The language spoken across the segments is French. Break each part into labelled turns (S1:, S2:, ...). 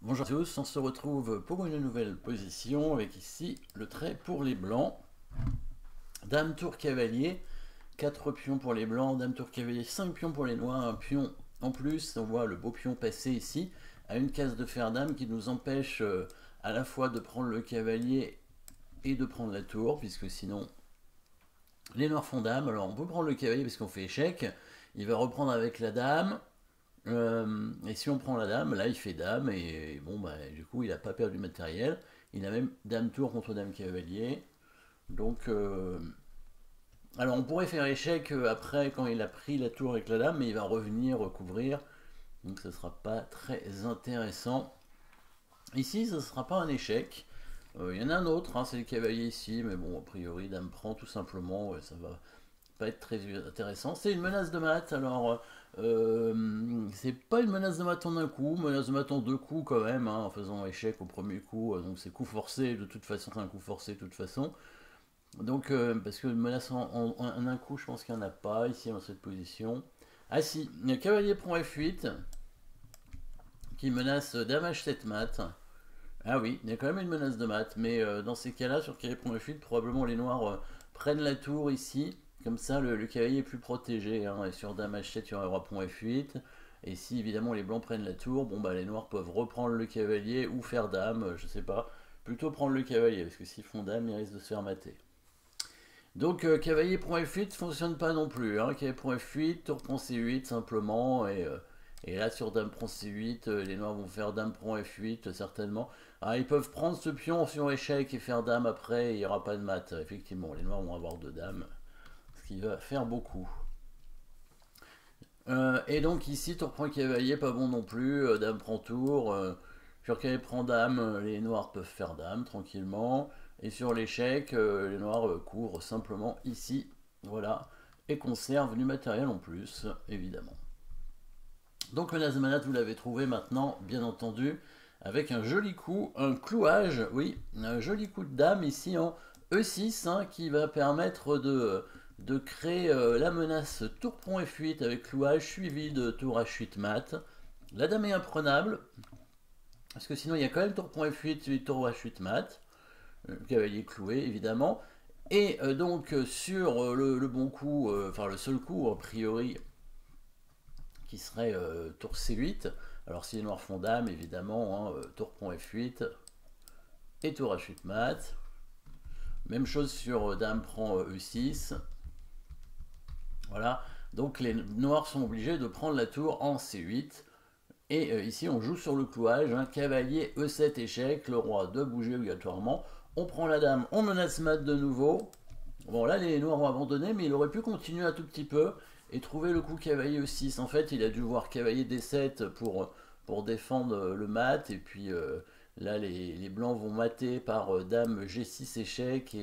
S1: Bonjour à tous, on se retrouve pour une nouvelle position avec ici le trait pour les blancs. Dame, tour, cavalier, 4 pions pour les blancs, dame, tour, cavalier, 5 pions pour les noirs, un pion en plus. On voit le beau pion passer ici à une case de fer dame qui nous empêche à la fois de prendre le cavalier et de prendre la tour, puisque sinon les noirs font dame. Alors on peut prendre le cavalier parce qu'on fait échec, il va reprendre avec la dame. Et si on prend la dame, là il fait dame, et bon, bah, du coup il n'a pas perdu matériel. Il a même dame tour contre dame cavalier. Donc, alors on pourrait faire échec après quand il a pris la tour avec la dame, mais il va revenir recouvrir. Donc ce ne sera pas très intéressant. Ici, ce ne sera pas un échec. Il y en a un autre, hein, c'est le cavalier ici, mais bon, a priori, dame prend tout simplement, ça va pas être très intéressant. C'est une menace de mat, alors c'est pas une menace de mat en un coup, menace de mat en deux coups quand même, hein, en faisant échec au premier coup, donc c'est coup forcé, de toute façon c'est un coup forcé de toute façon. Donc parce que une menace en un coup, je pense qu'il n'y en a pas ici dans cette position. Ah si, le cavalier prend F8, qui menace dame H7 mat. Ah oui, il y a quand même une menace de mat, mais dans ces cas-là, sur cavalier prend F8, probablement les noirs prennent la tour ici, comme ça le cavalier est plus protégé, hein, et sur dame H7, il y aura roi prend F8, et si évidemment les blancs prennent la tour, bon bah les noirs peuvent reprendre le cavalier ou faire dame, je sais pas, plutôt prendre le cavalier, parce que s'ils font dame, ils risquent de se faire mater. Donc cavalier prend F8 fonctionne pas non plus, hein. Cavalier prend F8, tour prend C8 simplement, et là sur dame prend C8, les noirs vont faire dame prend F8 certainement. Ah, ils peuvent prendre ce pion sur échec et faire dame après, il n'y aura pas de mat, effectivement, les noirs vont avoir deux dames, ce qui va faire beaucoup. Et donc ici tour prend cavalier, pas bon non plus, dame prend tour, sur cavalier prend dame, les noirs peuvent faire dame tranquillement. Et sur l'échec, les noirs couvrent simplement ici, voilà, et conservent du matériel en plus, évidemment. Donc le Nazemanat, vous l'avez trouvé maintenant, bien entendu, avec un joli coup, un clouage, oui, un joli coup de dame ici en E6, hein, qui va permettre de créer la menace tour pont F8 avec clouage suivi de tour H8 mat. La dame est imprenable, parce que sinon il y a quand même tour pont F8 suivi de tour H8 mat. Le cavalier cloué évidemment. Et donc sur le bon coup, enfin le seul coup a priori, qui serait tour C8. Alors si les noirs font dame, évidemment, hein, tour pont F8 et tour H8 mat. Même chose sur dame prend E6. Voilà. Donc les noirs sont obligés de prendre la tour en C8. Et ici on joue sur le clouage, hein, cavalier E7 échec, le roi doit bouger obligatoirement. On prend la dame, on menace mat de nouveau. Bon là les noirs ont abandonné, mais il aurait pu continuer un tout petit peu et trouver le coup cavalier E6. En fait il a dû voir cavalier D7 pour défendre le mat, et puis là les blancs vont mater par dame G6 échec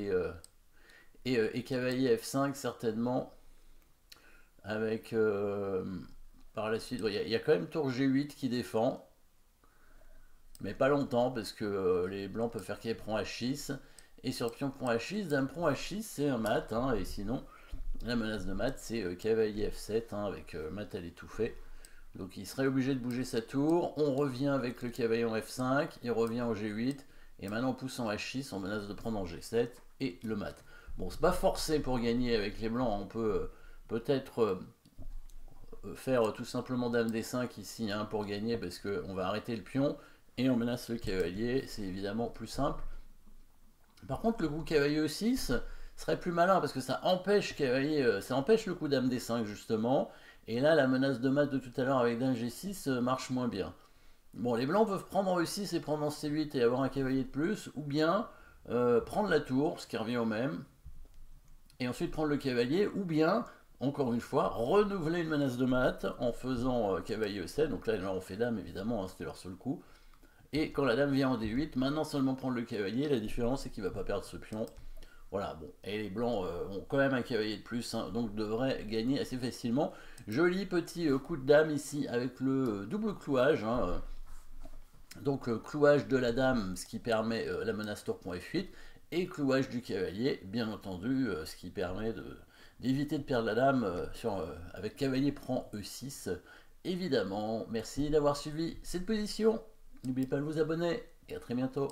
S1: et cavalier F5 certainement, avec par la suite, il y a quand même tour G8 qui défend, mais pas longtemps parce que les blancs peuvent faire cavalier prend H6, et sur pion prend H6, dame prend H6 c'est un mat, hein, et sinon la menace de mat c'est cavalier F7, hein, avec mat à l'étouffer. Donc il serait obligé de bouger sa tour, on revient avec le cavalier en F5, il revient en G8, et maintenant on pousse en H6, on menace de prendre en G7 et le mat. Bon, c'est pas forcé pour gagner avec les blancs, on peut peut-être faire tout simplement dame D5 ici, hein, pour gagner, parce qu'on va arrêter le pion et on menace le cavalier, c'est évidemment plus simple. Par contre le coup cavalier E6 serait plus malin parce que ça empêche cavalier, ça empêche le coup dame D5 justement, et là la menace de mat de tout à l'heure avec dame G6 marche moins bien. Bon, les blancs peuvent prendre en E6 et prendre en C8 et avoir un cavalier de plus, ou bien prendre la tour, ce qui revient au même, et ensuite prendre le cavalier, ou bien, encore une fois, renouveler une menace de mat en faisant cavalier E7. Donc là, les noirs ont fait dame, évidemment, hein, c'était leur seul coup. Et quand la dame vient en D8, maintenant seulement prendre le cavalier. La différence, c'est qu'il ne va pas perdre ce pion. Voilà, bon. Et les blancs ont quand même un cavalier de plus, hein, donc devraient gagner assez facilement. Joli petit coup de dame ici avec le double clouage, hein, donc clouage de la dame, ce qui permet la menace tour pont F8, et clouage du cavalier, bien entendu, ce qui permet d'éviter de perdre la dame avec cavalier prend E6, évidemment. Merci d'avoir suivi cette position. N'oubliez pas de vous abonner et à très bientôt.